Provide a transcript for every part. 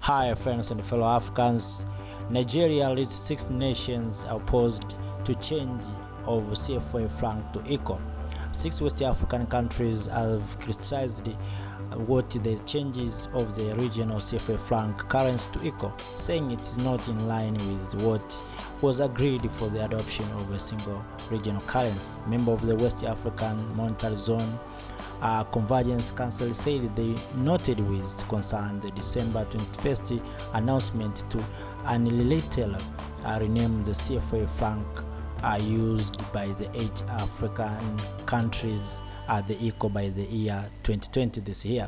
Hi friends and fellow Africans. Nigeria leads 6 nations opposed to change of CFA Franc to ECO. 6 West African countries have criticized what the changes of the regional CFA Franc currency to ECO, saying it is not in line with what was agreed for the adoption of a single regional currency. Member of the West African Monetary Zone Convergence Council said they noted with concern the December 21st announcement to unilaterally rename the CFA Franc used by the 8 African countries at the ECO by the year 2020 this year.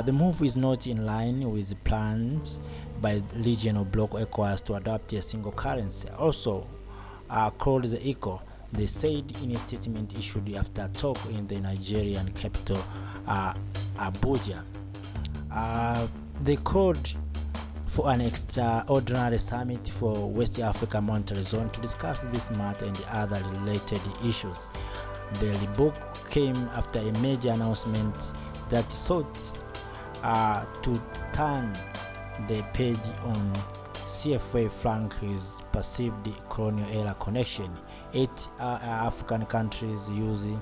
The move is not in line with plans by the regional bloc ECOWAS to adopt a single currency, also called the ECO. They said in a statement issued after talk in the Nigerian capital, Abuja. They called for an extraordinary summit for West Africa Monetary Zone to discuss this matter and other related issues. The book came after a major announcement that sought to turn the page on CFA Franc's perceived colonial era connection. 8 African countries using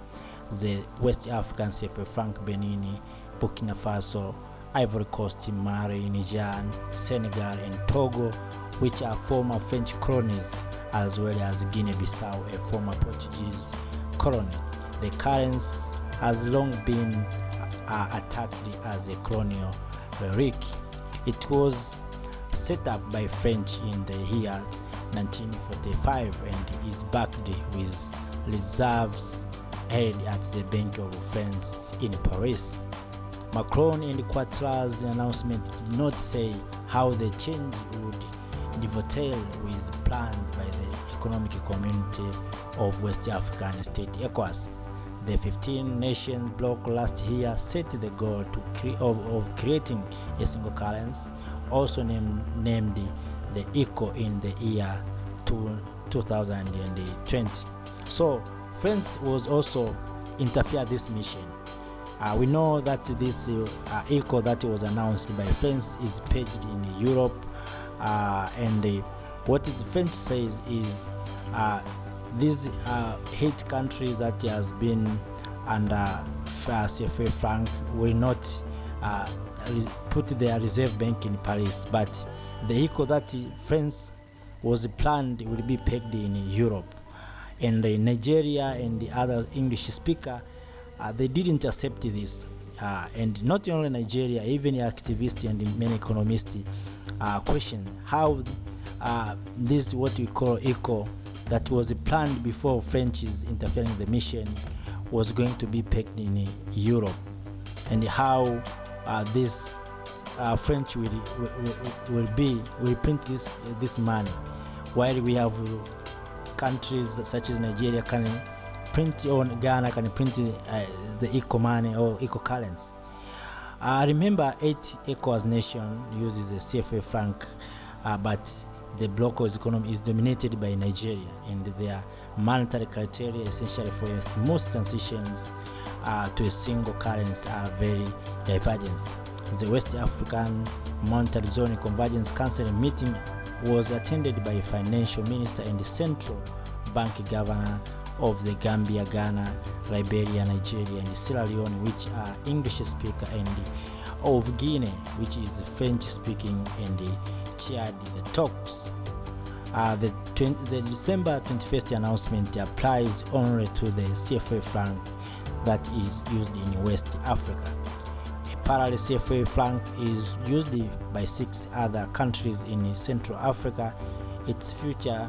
the West African CFA Franc: Benin, Burkina Faso, Ivory Coast, Mali, Niger, Senegal, and Togo, which are former French colonies, as well as Guinea-Bissau, a former Portuguese colony. The currency has long been attacked as a colonial relic. It was set up by French in the year 1945 and is backed with reserves held at the Bank of France in Paris. Macron and Ouattara's announcement did not say how the change would dovetail with plans by the Economic Community of West African States (ECOWAS). The 15 nations bloc last year set the goal of creating a single currency, also named the ECO, in the year 2020. So France was also interfered this mission. We know that this ECO that was announced by France is pegged in Europe, and what the French says is these 8 countries that has been under CFA Franc will not put their reserve bank in Paris, but the ECO that France was planned will be pegged in Europe. And Nigeria and the other English speaker, they didn't accept this. And not only Nigeria, even activists and many economists question how this what we call ECO that was planned before French is interfering in the mission was going to be pegged in Europe, and how this French will print this money, while we have countries such as Nigeria can print, on Ghana can print the ECO money or ECO currency. Remember, 8 ECOWAS nation uses the CFA Franc, but the bloc's economy is dominated by Nigeria, and their monetary criteria, essentially for most transitions to a single currency, are very divergent. The West African Monetary Zone Convergence Council meeting was attended by Financial Minister and the Central Bank Governor of the Gambia, Ghana, Liberia, Nigeria, and Sierra Leone, which are English speaker, and of Guinea, which is French speaking, and chaired the talks. The December 21st announcement applies only to the CFA Franc that is used in West Africa. A parallel CFA Franc is used by 6 other countries in Central Africa. Its future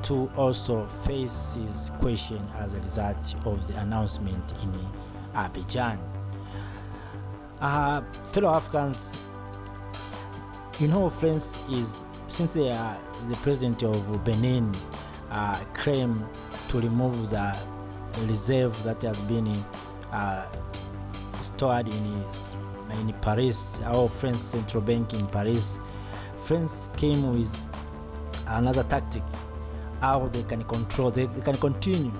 too also faces question as a result of the announcement in Abuja. Fellow Africans, France is, since they are the president of Benin, claim to remove the reserve that has been stored in Paris, our French central bank in Paris. France came with another tactic, how they can continue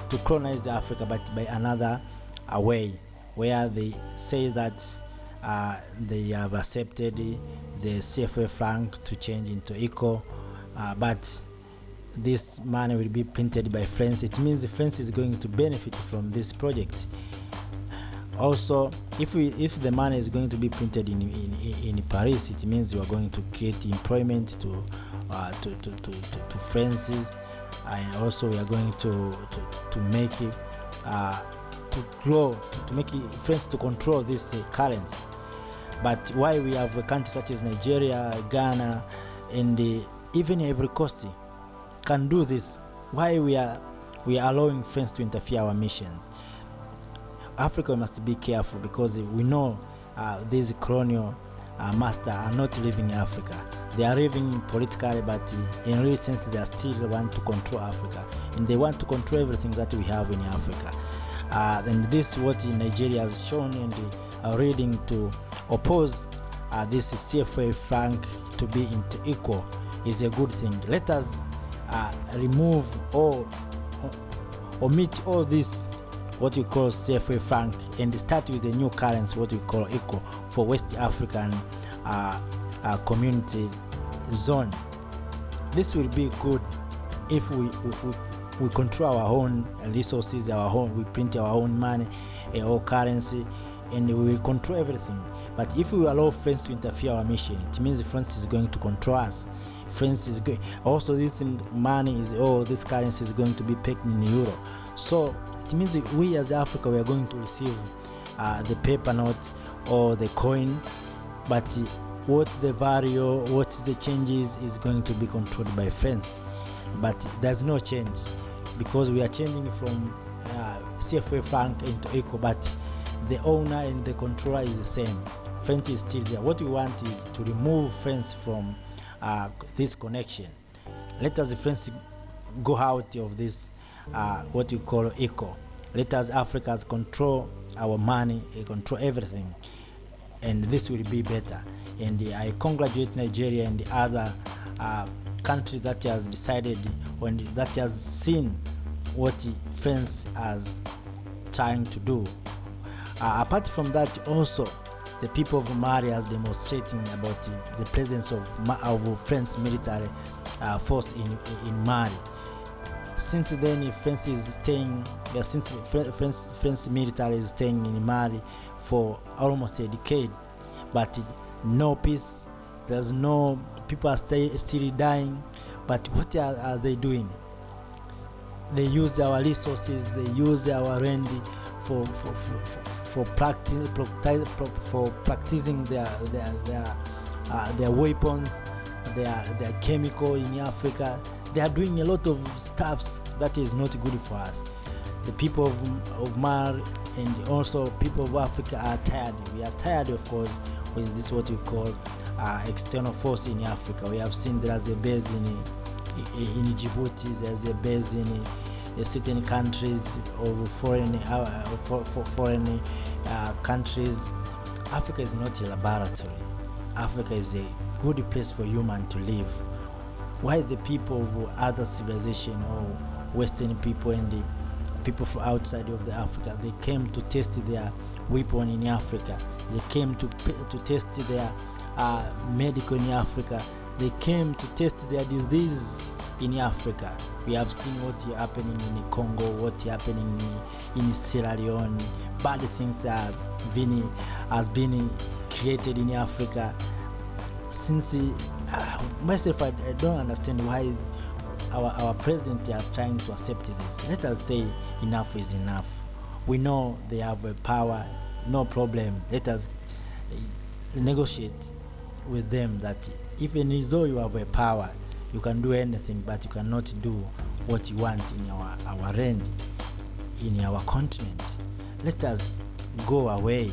to colonize Africa, but by another way, where they say that they have accepted the CFA Franc to change into ECO, but this money will be printed by France. It means France is going to benefit from this project. Also, if the money is going to be printed in Paris, it means you are going to create employment to France, and also we are going to make it to grow, to make France to control this currency. But why we have a country such as Nigeria, Ghana, and even Ivory Coast can do this? Why we are allowing France to interfere our mission? Africa must be careful, because we know these colonial masters are not living in Africa. They are living politically, but in real sense they are still want to control Africa, and they want to control everything that we have in Africa. And this is what Nigeria has shown, and are reading to oppose this CFA Franc to be into ECO is a good thing. Let us remove or omit all this what we call CFA Franc and start with a new currency, what we call ECO, for West African community zone. This will be good if we control our own resources, we print our own money or currency, and we will control everything. But if we allow France to interfere our mission, it means France is going to control us. France is going also, this money is, this currency is going to be pegged in euro. So it means that we as Africa, we are going to receive the paper note or the coin, but what the value, what the changes is going to be controlled by France. But there's no change, because we are changing from CFA Franc into ECO, but the owner and the controller is the same. France is still there. What we want is to remove France from this connection. Let us France go out of this what we call ECO. Let us Africans control our money, control everything, and this will be better. And I congratulate Nigeria and the other countries that has decided, when that has seen what France has trying to do. Apart from that, also the people of Mali has demonstrating about the presence of French military force in Mali. Since then, France is staying. Since French military is staying in Mali for almost a decade, but no peace. There's no, people are still dying. But what are they doing? They use our resources. They use our land for practicing their weapons, their chemical in Africa. They are doing a lot of stuffs that is not good for us. The people of Mali and also people of Africa are tired. We are tired, of course, with this what we call external force in Africa. We have seen there's a base in Djibouti, there's a base in certain countries of foreign countries. Africa is not a laboratory. Africa is a good place for human to live. Why the people of other civilization or Western people and the people from outside of the Africa, they came to test their weapon in Africa. They came to test their medical in Africa. They came to test their disease in Africa. We have seen what is happening in Congo, what is happening in Sierra Leone. Bad things has been created in Africa. Since myself, I don't understand why our president are trying to accept this. Let us say enough is enough. We know they have a power, no problem. Let us negotiate with them that even though you have a power, you can do anything, but you cannot do what you want in our land, in our continent. Let us go away.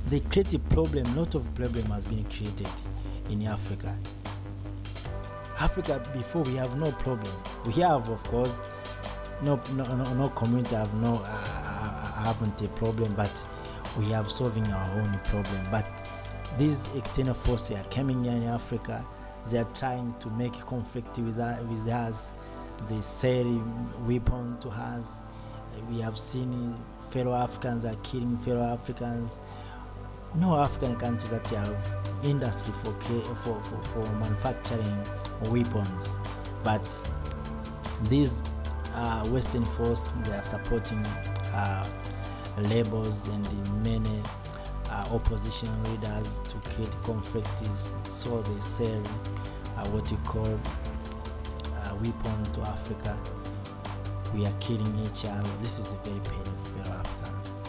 They create a problem. A lot of problem has been created in Africa. Africa, before, we have no problem. We have, of course, no community haven't a problem, but we have solving our own problem. But these external forces are coming in Africa. They are trying to make conflict with us. They sell weapons to us. We have seen fellow Africans are killing fellow Africans. no African countries that have industry for manufacturing weapons, but these Western force, they are supporting labels and many opposition leaders to create conflicts, so they sell what you call weapons to Africa. We are killing each other. This is very painful for Africans.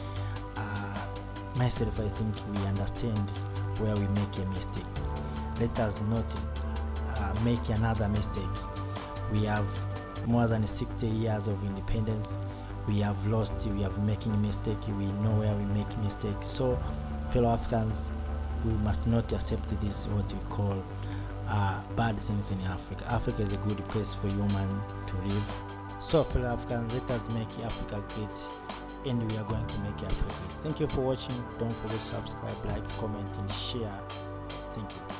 Myself, I think we understand where we make a mistake. Let us not make another mistake. We have more than 60 years of independence. We have lost, we have making mistake, we know where we make mistakes. So fellow Africans, we must not accept this what we call bad things in Africa. Africa is a good place for human to live. So fellow Africans, let us make Africa great, and we are going to make Africa great. Thank you for watching. Don't forget to subscribe, like, comment and share. Thank you.